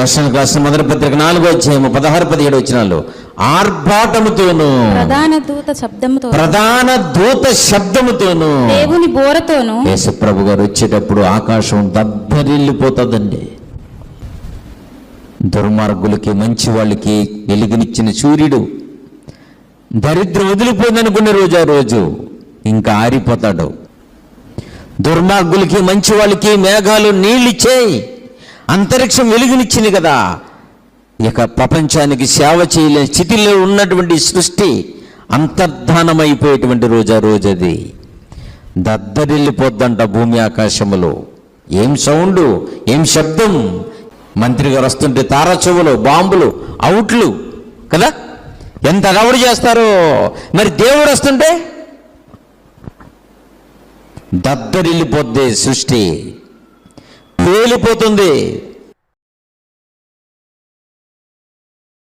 దర్శనకు రాసిన మొదటి పత్రిక 4వ అధ్యాయము 16-17 వచనాలు. ఆర్భాటముతోను ప్రధాన దూత శబ్దముతోను దేవుని బోరతోను యేసుప్రభు గారు వచ్చేటప్పుడు ఆకాశం దద్దరిల్లిపోతుందండి. దుర్మార్గులకి మంచి వాళ్ళకి వెలుగునిచ్చిన సూర్యుడు దరిద్రం వదిలిపోయిందనుకునే రోజు ఆ రోజు ఇంకా ఆరిపోతాడు. దుర్మార్గులకి మంచి వాళ్ళకి మేఘాలు నీళ్ళిచ్చేయి, అంతరిక్షం వెలుగునిచ్చింది కదా. ఇక ప్రపంచానికి సేవ చేయలేని స్థితిలో ఉన్నటువంటి సృష్టి అంతర్ధానమైపోయేటువంటి రోజు ఆ రోజు అది. దద్దరిల్లిపోద్దంట భూమి ఆకాశములో. ఏం సౌండు, ఏం శబ్దం! మంత్రి గారు వస్తుంటే తారా చెవులు, బాంబులు, అవుట్లు కదా, ఎంత అలవాటు చేస్తారో. మరి దేవుడు వస్తుంటే దద్దరిల్లిపోద్ది, సృష్టి పేలిపోతుంది.